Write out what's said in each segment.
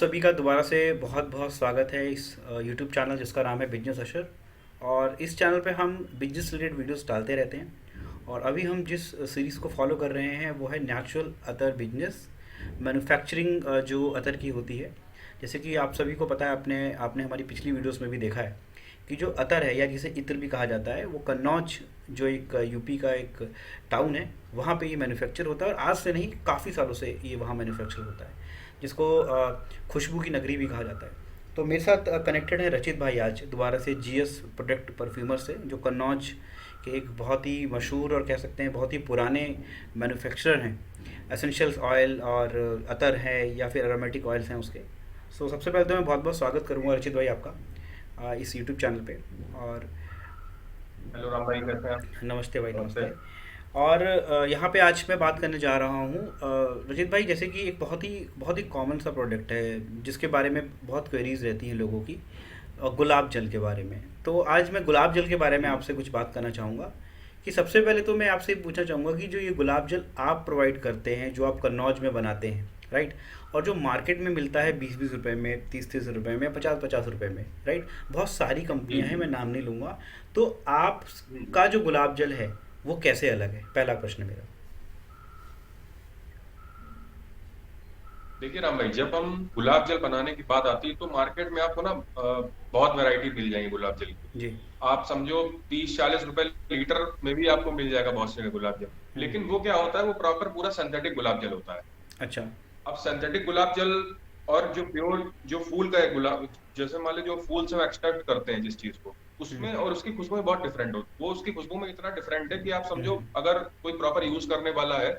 सभी का दोबारा से बहुत बहुत स्वागत है इस यूट्यूब चैनल जिसका नाम है बिजनेस अशर। और इस चैनल पे हम बिजनेस रिलेटेड वीडियोस डालते रहते हैं। और अभी हम जिस सीरीज़ को फॉलो कर रहे हैं वो है नेचुरल अतर बिजनेस मैन्युफैक्चरिंग जो अतर की होती है। जैसे कि आप सभी को पता है, आपने आपने हमारी पिछली वीडियोस में भी देखा है कि जो अतर है या जिसे इत्र भी कहा जाता है वो कन्नौज जो एक यूपी का एक टाउन है वहाँ पे ये मैन्युफैक्चर होता है। और आज से नहीं, काफ़ी सालों से ये वहाँ मैन्युफैक्चर होता है, जिसको खुशबू की नगरी भी कहा जाता है। तो मेरे साथ कनेक्टेड है रचित भाई आज दोबारा से जीएस प्रोडक्ट परफ्यूमर से, जो कन्नौज के एक बहुत ही मशहूर और कह सकते हैं बहुत ही पुराने मैन्युफैक्चरर हैं। एसेंशियल्स ऑयल और अतर है या फिर एरोमेटिक ऑयल्स हैं उसके। सो सबसे पहले तो मैं बहुत बहुत स्वागत करूंगा रचित भाई आपका इस यूट्यूब चैनल पे। और हेलो राम भाई, कैसे हैं आप? नमस्ते भाई, नमस्ते। नमस्ते। और यहाँ पे आज मैं बात करने जा रहा हूँ रजित भाई, जैसे कि एक बहुत ही कॉमन सा प्रोडक्ट है जिसके बारे में बहुत क्वेरीज रहती हैं लोगों की, गुलाब जल के बारे में। तो आज मैं गुलाब जल के बारे में जी। आपसे कुछ बात करना चाहूँगा कि सबसे पहले तो मैं आपसे पूछना चाहूँगा कि जो ये गुलाब जल आप प्रोवाइड करते हैं, जो आप कन्नौज में बनाते हैं, राइट, और जो मार्केट में मिलता है 20-20 रुपए में, 30-30 रुपए में, 50-50 रुपए में, राइट, बहुत सारी जी। कंपनियां हैं, जी। मैं नाम नहीं लूँगा। तो जी। आपका जो गुलाब जल है वो कैसे अलग है, पहला प्रश्न मेरा। देखिए राम भाई, जब हम गुलाब जल बनाने की बात आती है तो मार्केट में आपको ना बहुत वैरायटी मिल जाएगी गुलाब जल की। जी। आप समझो 30-40 रुपए लीटर में भी आपको मिल जाएगा बहुत से गुलाब जल। हम्म। लेकिन वो क्या होता है, वो प्रॉपर पूरा सिंथेटिक गुलाब जल होता है। अच्छा। अब सिंथेटिक गुलाब जल और जो प्योर जो फूल का है गुलाब, जैसे मान लीजिए जो फूल से एक्सट्रैक्ट करते हैं जिस चीज को, उसमें हम्म। और उसकी खुशबू में बहुत डिफरेंट हो, वो उसकी खुशबू में इतना डिफरेंट है कि आप समझो हम्म। अगर कोई प्रॉपर यूज करने वाला है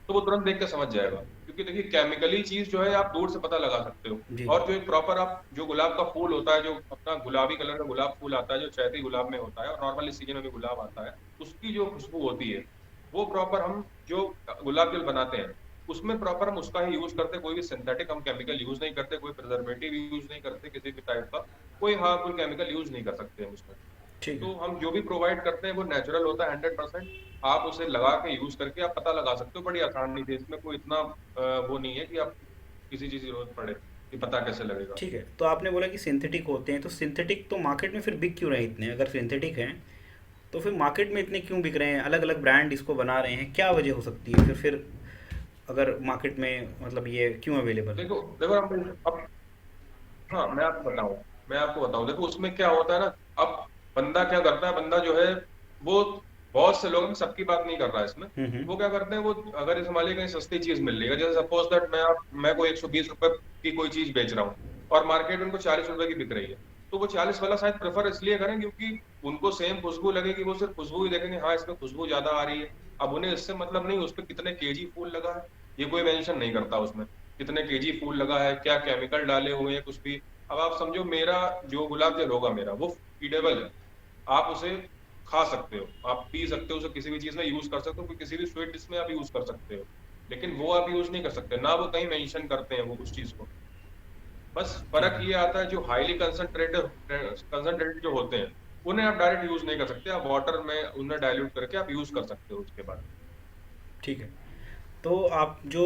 तो वो तुरंत देख के समझ जाएगा। क्योंकि देखिए केमिकली चीज जो है आप दूर से पता लगा सकते हो। जी। और जो एक प्रॉपर आप जो गुलाब का फूल होता है, जो अपना गुलाबी कलर का गुलाब फूल आता है, जो चैती गुलाब में होता है और नॉर्मली सीजन में भी गुलाब आता है, उसकी जो खुशबू होती है वो प्रॉपर हम जो गुलाब जल बनाते हैं उसमें प्रॉपर हम उसका ही यूज करते हैं। कोई भी सिंथेटिक हम केमिकल यूज नहीं करते, कोई प्रिजर्वेटिव यूज नहीं करते, किसी भी टाइप का कोई हार्मफुल केमिकल यूज नहीं कर सकते हम उसमें। ठीक है। तो हम जो भी प्रोवाइड करते हैं वो नेचुरल होता है 100%। आप उसे लगा के यूज करके आप पता लगा सकते हो बड़ी आसानी से। इसमें कोई इतना वो नहीं है कि आप किसी चीज की जरूरत पड़े कि पता कैसे लगेगा। ठीक है, तो आपने बोला कि सिंथेटिक होते हैं, तो सिंथेटिक तो मार्केट में फिर बिक क्यों रहे हैं इतने? अगर सिंथेटिक हैं तो फिर मार्केट में इतने क्यों बिक रहे हैं? अलग अलग ब्रांड इसको बना रहे हैं, क्या वजह हो सकती है फिर अगर मार्केट में मतलब ये क्यों अवेलेबल है? देखो देखो अब हाँ, मैं आपको बताऊं देखो उसमें क्या होता है ना। अब बंदा क्या करता है, बंदा जो है वो, बहुत से लोग, मैं सबकी बात नहीं कर रहा है इसमें। हम्म। वो क्या करते हैं, वो अगर इस मालिक कहीं सस्ती चीज मिल रही है, जैसे सपोज दैट मैं कोई 120 रुपए की कोई चीज बेच रहा हूँ और मार्केट में उनको 40 रुपए की बिक रही है, तो वो 40 वाला शायद प्रेफर इसलिए करें क्योंकि उनको सेम खुशबू लगेगी। वो सिर्फ खुशबू ही देखेंगे, हाँ इसमें खुशबू ज्यादा आ रही है। अब उन्हें इससे मतलब नहीं उस पर कितने केजी फूल लगा है, ये कोई मेंशन नहीं करता उसमें। कितने केजी फूल लगा है, क्या केमिकल डाले हुए हैं, कुछ भी। अब आप समझो मेरा जो गुलाब जल होगा मेरा वो फीडेबल है। आप उसे खा सकते हो, आप पी सकते हो, उसे किसी भी चीज में यूज कर सकते हो, किसी भी स्वीट डिश में आप यूज कर सकते हो। लेकिन वो आप यूज नहीं कर सकते ना, वो कहीं मेंशन करते हैं वो उस चीज को। बस ठीक फर्क है। ये आता है, जो हाईली कंसंट्रेटेड कंसंट्रेटेड जो होते हैं उन्हें आप डायरेक्ट यूज नहीं कर सकते, आप वाटर में उन्हें डाइल्यूट करके आप यूज कर सकते हो उसके बाद। ठीक है। तो आप जो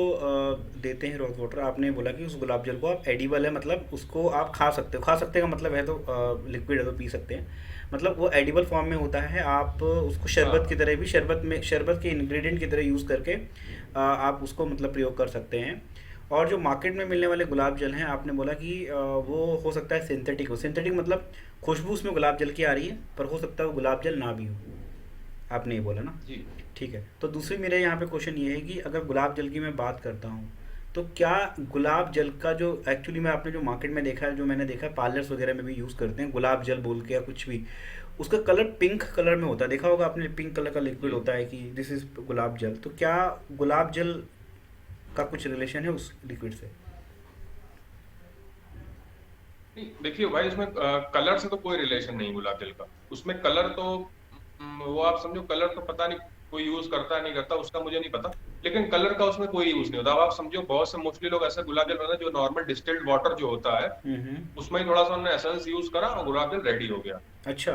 देते हैं रोज़ वाटर, आपने बोला कि उस गुलाब जल को आप एडिबल है, मतलब उसको आप खा सकते हो। खा सकते का मतलब है तो लिक्विड है तो पी सकते हैं, मतलब वो एडिबल फॉर्म में होता है। आप उसको शरबत की हाँ। तरह भी, शरबत के इंग्रेडिएंट की तरह यूज़ करके आप उसको मतलब प्रयोग कर सकते हैं। और जो मार्केट में मिलने वाले गुलाब जल हैं, आपने बोला कि वो हो सकता है सिंथेटिक हो। सिंथेटिक मतलब खुशबू उसमें गुलाब जल की आ रही है पर हो सकता है वो गुलाब जल ना भी हो, आपने ये बोला ना? जी। ठीक है, तो दूसरी मेरे यहाँ पे क्वेश्चन ये है कि अगर गुलाब जल की मैं बात करता हूँ तो क्या गुलाब जल का जो एक्चुअली में आपने जो मार्केट में देखा है, जो मैंने देखा है पार्लर्स वगैरह में भी यूज़ करते हैं गुलाब जल बोल के या कुछ भी, उसका कलर पिंक कलर में होता है। देखा होगा आपने, पिंक कलर का लिक्विड जी। होता है कि दिस इज़ गुलाब जल। तो क्या गुलाब जल का कुछ रिलेशन है उस लिक्विड से? नहीं देखिए भाई, उसमें कलर से तो कोई रिलेशन नहीं गुलाब जल का। उसमें कलर तो वो आप समझो, कलर तो पता नहीं कोई यूज करता है नहीं करता उसका मुझे नहीं पता। लेकिन कलर का उसमें कोई यूज नहीं होता। अब आप समझो बहुत से मोस्टली लोग ऐसे गुलाब जल बनाते हैं जो नॉर्मल डिस्टिल्ड वाटर जो होता है हम्म। उसमें ही थोड़ा सा उन्होंने एसेंस यूज करा और गुलाब जल रेडी हो गया। अच्छा।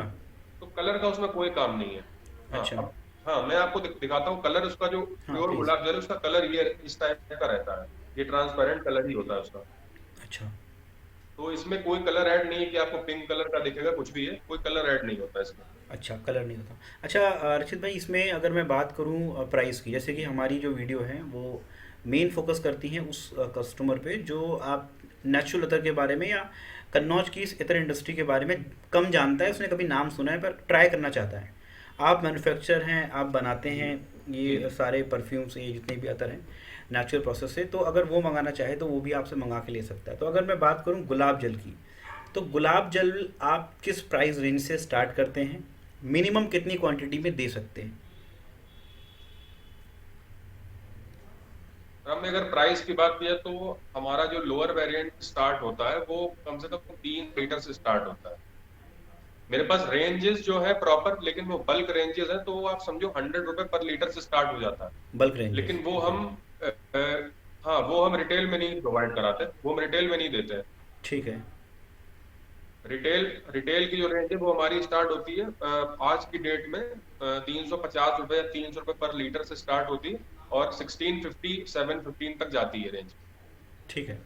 तो कलर का उसमें कोई काम नहीं है। हाँ अच्छा। अब हाँ, मैं आपको दिखाता हूँ कलर उसका। जो हाँ प्योर प्लीज़। गुलाब जल है उसका कलर ये इस टाइप का रहता है। ये ट्रांसपेरेंट कलर ही होता है उसका। अच्छा। तो इसमें कोई कलर ऐड नहीं है कि आपको पिंक कलर का दिखेगा, कुछ भी है, कोई कलर ऐड नहीं होता इसमें। अच्छा, कलर नहीं होता। अच्छा रचित भाई, इसमें अगर मैं बात करूं प्राइस की, जैसे कि हमारी जो वीडियो है वो मेन फोकस करती हैं उस कस्टमर पे जो आप नेचुरल अतर के बारे में या कन्नौज की इस इतर इंडस्ट्री के बारे में कम जानता है, उसने कभी नाम सुना है पर ट्राई करना चाहता है। आप मैन्युफैक्चर हैं, आप बनाते जी हैं जी ये जी। सारे परफ्यूम्स, ये जितने भी अतर हैं नेचुरल प्रोसेस से, तो अगर वो मंगाना चाहे तो वो भी आपसे मंगा के ले सकता है। तो अगर मैं बात करूं गुलाब जल की, तो गुलाब जल आप किस प्राइस रेंज से स्टार्ट करते हैं, मिनिमम कितनी क्वांटिटी में दे सकते हैं? अब में अगर प्राइस की बात की है तो हमारा जो लोअर वेरिएंट स्टार्ट होता है वो कम से कम 3 लीटर से स्टार्ट होता है। मेरे पास रेंजेस जो है प्रॉपर, लेकिन वो बल्क रेंजेस है, तो वो आप समझो 100 रुपए पर लीटर से स्टार्ट हो जाता है। बल्क रेंजेस, लेकिन वो ओके। हम हाँ, वो हम रिटेल में नहीं प्रोवाइड कराते, वो हम रिटेल में नहीं देते हैं। ठीक है। रिटेल रिटेल की जो रेंज है वो हमारी स्टार्ट होती है आज की डेट में 350 रुपए या 300 रुपए पर लीटर से स्टार्ट होती है, और 1650 715 तक जाती है रेंज। ठीक है।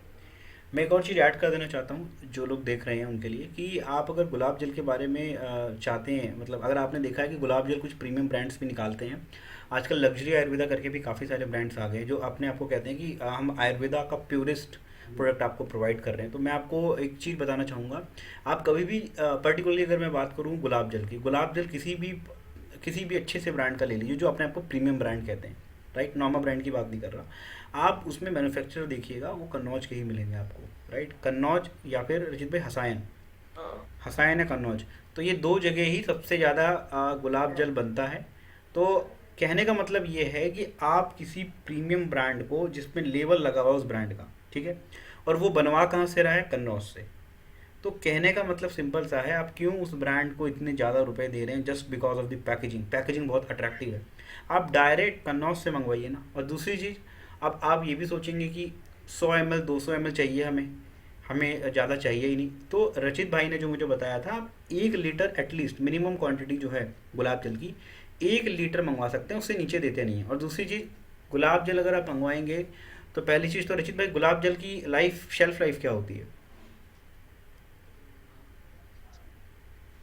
मैं एक और चीज़ ऐड कर देना चाहता हूँ जो लोग देख रहे हैं उनके लिए, कि आप अगर गुलाब जल के बारे में चाहते हैं, मतलब अगर आपने देखा है कि गुलाब जल कुछ प्रीमियम ब्रांड्स भी निकालते हैं। आजकल लग्जरी आयुर्वेदा करके भी काफ़ी सारे ब्रांड्स आ गए हैं जो अपने आपको कहते हैं कि हम आयुर्वेदा का प्योरेस्ट प्रोडक्ट आपको प्रोवाइड कर रहे हैं। तो मैं आपको एक चीज़ बताना चाहूँगा, आप कभी भी पर्टिकुलरली अगर मैं बात करूँ गुलाब जल की, गुलाब जल किसी भी अच्छे से ब्रांड का ले लीजिए जो अपने आपको प्रीमियम ब्रांड कहते हैं, राइट, नॉर्मल ब्रांड की बात नहीं कर रहा। आप उसमें मैन्युफैक्चरर देखिएगा वो कन्नौज के ही मिलेंगे आपको, राइट, कन्नौज या फिर रचित भाई हसायन, हाँ हसायन है कन्नौज। तो ये दो जगह ही सबसे ज़्यादा गुलाब जल बनता है। तो कहने का मतलब ये है कि आप किसी प्रीमियम ब्रांड को जिसमें लेबल लगा हुआ है उस ब्रांड का, ठीक है, और वो बनवा कहाँ से रहा है, कन्नौज से। तो कहने का मतलब सिंपल सा है, आप क्यों उस ब्रांड को इतने ज़्यादा रुपए दे रहे हैं, just because of the packaging. Packaging बहुत अट्रैक्टिव है। आप डायरेक्ट कन्नौज से मंगवाइए ना। और दूसरी चीज़, अब आप ये भी सोचेंगे कि 100 ml 200 ml चाहिए हमें, हमें ज़्यादा चाहिए ही नहीं। तो रचित भाई ने जो मुझे बताया था, आप 1 लीटर एटलीस्ट मिनिमम क्वांटिटी जो है गुलाब जल की, 1 लीटर मंगवा सकते हैं, उससे नीचे देते नहीं हैं। और दूसरी चीज़, गुलाब जल अगर आप मंगवाएंगे तो पहली चीज़ तो रचित भाई, गुलाब जल की लाइफ, शेल्फ लाइफ क्या होती है?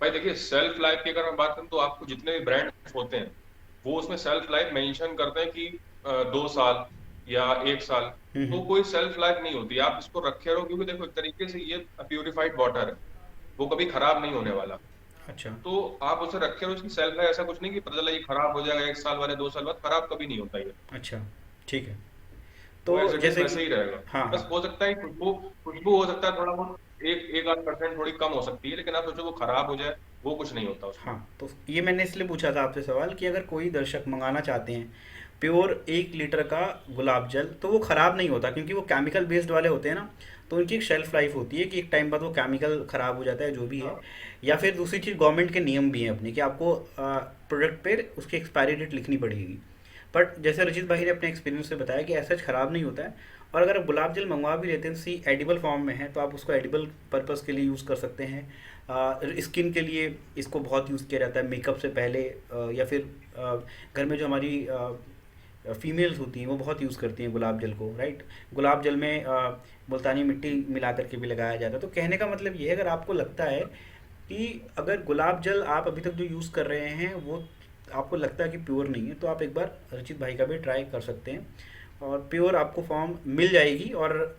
भाई देखिए, सेल्फ लाइफ की अगर मैं बात करूँ तो आपको जितने भी ब्रांड्स होते हैं वो उसमें सेल्फ लाइफ मेंशन करते हैं कि 2 साल या 1 साल। तो हम्म। कोई सेल्फ लाइफ नहीं होती, आप इसको रखे रहो, क्योंकि देखो एक तरीके से ये प्यूरिफाइड वाटर है, वो कभी खराब नहीं होने वाला। अच्छा। तो आप उसे रखे रहो, उसकी सेल्फ लाइफ ऐसा कुछ नहीं कि पता चला ये खराब हो जाएगा 1 साल बाद या 2 साल बाद, खराब कभी नहीं होता ये। अच्छा। ठीक है। वो तो एज इट इज जैसे कि, वैसे ही रहेगा। हाँ बस हाँ। हो सकता है खुशबू खुशबू हो सकता है थोड़ा बहुत, एक आध परसेंट थोड़ी कम हो सकती है, लेकिन आप सोचो वो खराब हो जाए, वो कुछ नहीं होता उसमें। हाँ, तो ये मैंने इसलिए पूछा था आपसे सवाल कि अगर कोई दर्शक मंगाना चाहते हैं प्योर 1 लीटर का गुलाब जल, तो वो ख़राब नहीं होता क्योंकि वो केमिकल बेस्ड वाले होते हैं ना। तो उनकी एक शेल्फ लाइफ होती है कि एक टाइम बाद वो केमिकल ख़राब हो जाता है, जो भी है। हाँ या फिर दूसरी चीज़, गवर्नमेंट के नियम भी हैं अपने कि आपको प्रोडक्ट पे उसकी एक्सपायरी डेट लिखनी पड़ेगी। बट जैसे रजित भाई ने अपने एक्सपीरियंस से बताया कि ऐसा ख़राब नहीं होता है। और अगर आप गुलाब जल मंगवा भी लेते हैं, सी एडिबल फॉर्म में है, तो आप उसको एडिबल पर्पज़ के लिए यूज़ कर सकते हैं। स्किन के लिए इसको बहुत यूज़ किया जाता है मेकअप से पहले, या फिर घर में जो हमारी फीमेल्स होती हैं वो बहुत यूज़ करती हैं गुलाब जल को, राइट। गुलाब जल में मुल्तानी मिट्टी मिला करके भी लगाया जाता है। तो कहने का मतलब ये है, अगर आपको लगता है कि अगर गुलाब जल आप अभी तक जो यूज़ कर रहे हैं वो आपको लगता है कि प्योर नहीं है, तो आप एक बार रचित भाई का भी ट्राई कर सकते हैं और प्योर आपको फॉर्म मिल जाएगी। और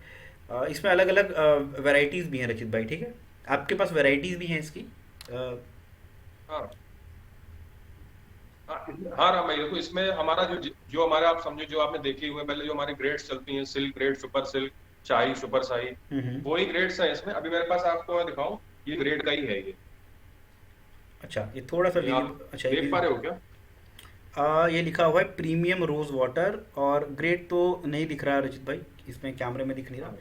इसमें अलग अलग वैरायटीज़ भी हैं रचित भाई, ठीक है, आपके पास वैरायटीज़ भी हैं इसकी। अ, हाँ हाँ हाँ राम भाई, देखो इसमें हमारा जो जो हमारे, आप समझो जो आपने देखी हुए पहले जो हमारी ग्रेड्स चलती हैं, सिल्क ग्रेड, सुपर सिल्क, शाही, सुपर शाही, हम्म। वो ही ग्रेड्स हैं इसमें। अभी मेरे पास आपको मैं दिखाऊं, ये ग्रेड का ही है ये। अच्छा, ये थोड़ा सा ये आप विजिबल, अच्छा देख पा रहे हो क्या? ये लिखा हुआ है प्रीमियम रोज़ वाटर, और ग्रेड तो नहीं दिख रहा है रचित भाई, इसमें कैमरे में दिख नहीं रहा हाँ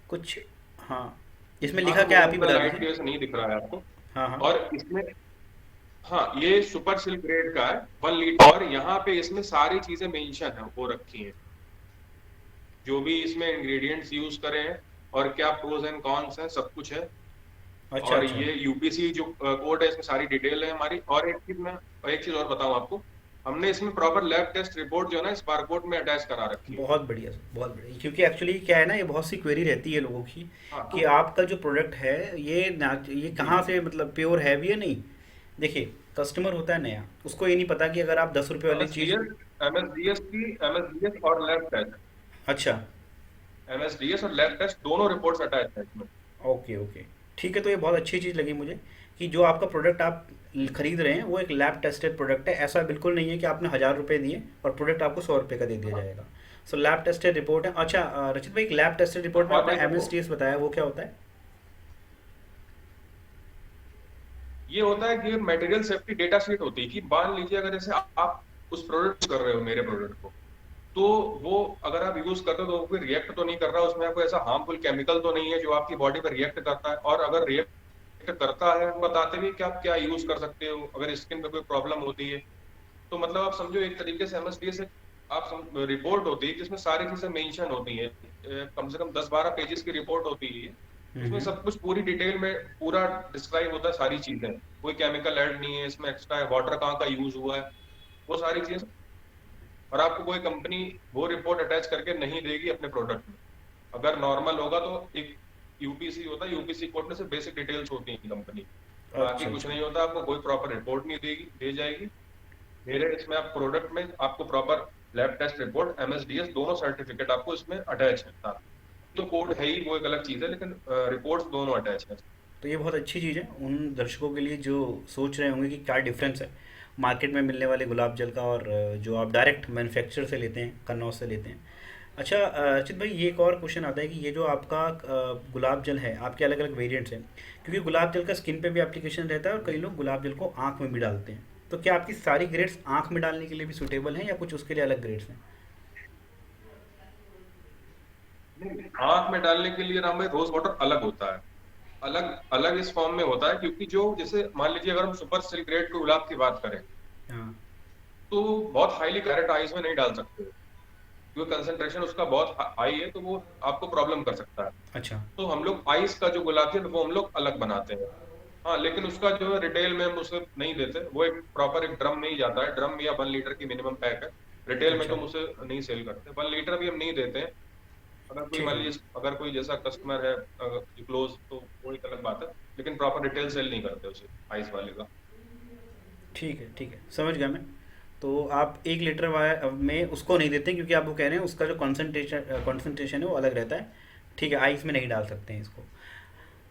कुछ। हाँ, इसमें हाँ, लिखा तो क्या वो है, आप ही उतना बता लाइट दीजिए। की वजह से नहीं दिख रहा है आपको। हाँ हाँ। और इसमें, हाँ, ये सुपर सिल्क ग्रेड का है, 1 लीटर, और यहाँ पे इसमें सारी चीजें मेंशन है, वो रखी हैं, जो भी इसमें इंग्रेडिएंट्स यूज करे हैं और क्या प्रोज एंड कॉन्स हैं, सब कुछ है। अच्छा और अच्छा। ये यूपीसी जो कोड है, इसमें सारी डिटेल है हमारी। और एक चीज और बताऊं आपको, हमने इसमें प्रॉपर लैब टेस्ट रिपोर्ट जो है ना इस बारकोड में अटैच करा रखी है। बहुत बढ़िया सर, बहुत बढ़िया। क्योंकि एक्चुअली क्या है ना, ये बहुत सी क्वेरी रहती है लोगों की हाँ कि तो आपका जो प्रोडक्ट है ये जी कहाँ से, मतलब प्योर है भी या नहीं। देखिए, कस्टमर होता है नया, उसको ये नहीं पता कि अगर आप 10 रुपये वाली चीज़। एमएसडीएस और लैब टेस्ट, अच्छा। एमएसडीएस और लैब टेस्ट दोनों रिपोर्ट्स अटैच है इसमें। Okay okay. ठीक है, तो ये बहुत अच्छी चीज़ लगी मुझे कि जो आपका प्रोडक्ट आप खरीद रहे हैं वो एक लैब टेस्टेड प्रोडक्ट है। ऐसा बिल्कुल नहीं है कि आपने 1000 रुपये दिए और प्रोडक्ट आपको 100 रुपये का दे दिया हाँ, जाएगा। सो लैब टेस्टेड रिपोर्ट है। अच्छा रचित भाई, एक लैब टेस्टेड रिपोर्ट में और आपने देखो एम एस टी एस बताया, वो क्या होता है? ये होता है कि मटेरियल सेफ्टी डेटा शीट होती है कि मान लीजिए अगर जैसे आप उस प्रोडक्ट कर रहे हो मेरे प्रोडक्ट को, तो वो अगर आप यूज करते हो तो वो कोई रिएक्ट तो नहीं कर रहा, उसमें कोई ऐसा हार्मफुल केमिकल तो नहीं है जो आपकी बॉडी पर रिएक्ट करता है, और अगर रिएक्ट करता है वो बताते भी कि आप क्या यूज कर सकते हो अगर स्किन पे कोई प्रॉब्लम होती है। तो मतलब आप समझो एक तरीके से एमएसडीएस से आप रिपोर्ट होती है जिसमें सारी चीजें मेंशन होती है, कम से कम 10-12 पेजेस की रिपोर्ट होती है। उसमें हम्म। सब कुछ पूरी डिटेल में पूरा डिस्क्राइब होता है, सारी चीजें, कोई केमिकल ऐड नहीं है इसमें, एक्स्ट्रा वाटर कहाँ का यूज हुआ है, वो सारी चीजें। और आपको कोई कंपनी वो रिपोर्ट अटैच करके नहीं देगी अपने प्रोडक्ट में। अगर नॉर्मल होगा तो एक यूपीसी होता है, यूपीसी कोड में से बेसिक डिटेल्स होती है कंपनी, बाकी अच्छा कुछ अच्छा। नहीं होता, आपको कोई प्रॉपर रिपोर्ट नहीं देगी दे जाएगी। मेरे इसमें आप प्रोडक्ट में आपको proper lab test report MSDS दोनों सर्टिफिकेट आपको इसमें अटैच है साथ। तो कोड है ही वो एक अलग चीज है, लेकिन रिपोर्ट्स दोनों अटैच है। तो ये बहुत अच्छी चीज़ है उन दर्शकों के लिए जो सोच रहे होंगे कि क्या डिफरेंस है मार्केट में मिलने वाले गुलाब जल का और जो आप डायरेक्ट मैन्युफैक्चर से लेते हैं, कन्नौज से लेते हैं। अच्छा अचित भाई, ये एक और क्वेश्चन आता है कि ये जो आपका गुलाब जल है, आपके अलग अलग वेरिएंट्स हैं, क्योंकि गुलाब जल का स्किन पे भी एप्लीकेशन रहता है और कई लोग गुलाब जल को आँख में भी डालते हैं। तो क्या आपकी सारी ग्रेड्स आँख में डालने के लिए भी सूटेबल हैं या कुछ उसके लिए अलग ग्रेड्स हैं? आंख में डालने के लिए राम भाई रोज वाटर अलग होता है, अलग अलग इस फॉर्म में होता है, क्योंकि जो जैसे मान लीजिए अगर हम सुपर सिल्क ग्रेड के गुलाब की बात करें हाँ। तो बहुत हाईली कैरेट आइज में नहीं डाल सकते, क्योंकि कंसंट्रेशन उसका बहुत हाई है तो वो आपको प्रॉब्लम कर सकता है। अच्छा। तो हम लोग आइस का जो गुलाब है वो हम लोग अलग बनाते हैं। हाँ, लेकिन उसका जो है रिटेल में हम उसे नहीं देते, वो एक प्रॉपर एक ड्रम में ही जाता है, ड्रम या 1 लीटर की मिनिमम पैक है। रिटेल में तो अच्छा। हम उसे नहीं सेल करते, 1 लीटर भी हम नहीं देते हैं। अगर कोई ठीक मान है लीजिए अगर कोई जैसा कस्टमर है क्लोज, तो वो एक अलग बात है, लेकिन प्रॉपर रिटेल सेल नहीं करते उसे आइस वाले का। ठीक है ठीक है, समझ गया मैं। तो आप 1 लीटर में उसको नहीं देते क्योंकि आप वो कह रहे हैं उसका जो कॉन्सेंट्रेशन है वो अलग रहता है। ठीक है, आइस में नहीं डाल सकते हैं इसको।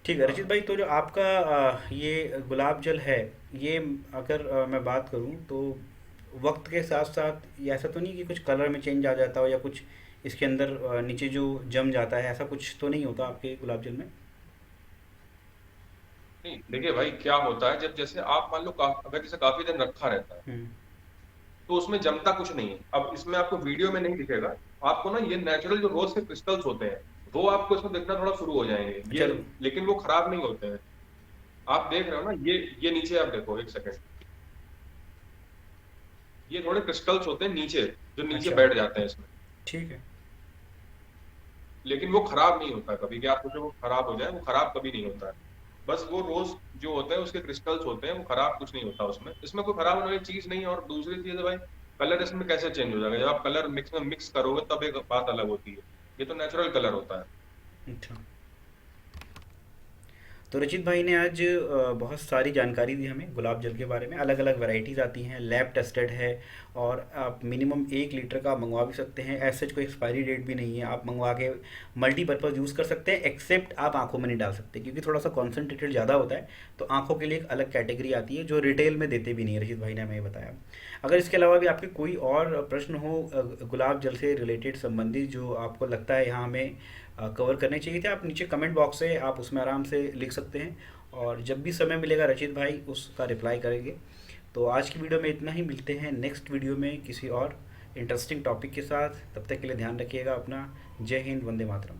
ठीक है रचित हाँ भाई, तो जो आपका ये गुलाब जल है, ये अगर मैं बात करूं तो वक्त के साथ साथ ये ऐसा तो नहीं कि कुछ कलर में चेंज आ जाता हो या कुछ इसके अंदर नीचे जो जम जाता है, ऐसा कुछ तो नहीं होता आपके गुलाब जल में? नहीं, देखिए भाई क्या होता है, जब जैसे आप मान लो अगर जैसे काफी दिन रखा रहता है हम्म। तो उसमें जमता कुछ नहीं है। अब इसमें आपको वीडियो में नहीं दिखेगा, आपको ना ये नेचुरल जो रोज के क्रिस्टल्स होते हैं वो आपको इसमें दिखना थोड़ा शुरू हो जाएंगे ये, चलो। लेकिन वो खराब नहीं होते हैं। आप देख रहे हो ना, ये नीचे आप देखो एक सेकंड, ये थोड़े क्रिस्टल्स होते हैं नीचे जो नीचे अच्छा। बैठ जाते हैं इसमें, ठीक है। लेकिन वो खराब नहीं होता कभी कि आप सोचो वो खराब हो जाए, वो खराब कभी नहीं होता है। बस वो रोज जो होता है उसके क्रिस्टल्स होते हैं, वो खराब कुछ नहीं होता उसमें, इसमें कोई खराब होने वाली चीज नहीं है। और दूसरी चीज है भाई, कलर इसमें कैसे चेंज हो जाएगा, जब आप कलर मिक्स करोगे तब एक बात अलग होती है, ये तो नेचुरल कलर होता है। अच्छा। तो रचित भाई ने आज बहुत सारी जानकारी दी हमें गुलाब जल के बारे में। अलग अलग वैरायटीज़ आती हैं, लैब टेस्टेड है, और आप मिनिमम 1 लीटर का मंगवा भी सकते हैं। ऐसे कोई एक्सपायरी डेट भी नहीं है, आप मंगवा के मल्टीपर्पज़ यूज़ कर सकते हैं। एक्सेप्ट आप आंखों में नहीं डाल सकते क्योंकि थोड़ा सा कॉन्सेंट्रेटेड ज़्यादा होता है। तो आंखों के लिए एक अलग कैटेगरी आती है जो रिटेल में देते भी नहीं है, रचित भाई ने हमें ये बताया। अगर इसके अलावा भी आपके कोई और प्रश्न हो गुलाब जल से रिलेटेड संबंधित, जो आपको लगता है यहाँ हमें कवर करने चाहिए थे, आप नीचे कमेंट बॉक्स से आप उसमें आराम से लिख सकते हैं और जब भी समय मिलेगा रचित भाई उसका रिप्लाई करेंगे। तो आज की वीडियो में इतना ही, मिलते हैं नेक्स्ट वीडियो में किसी और इंटरेस्टिंग टॉपिक के साथ। तब तक के लिए ध्यान रखिएगा अपना। जय हिंद, वंदे मातरम।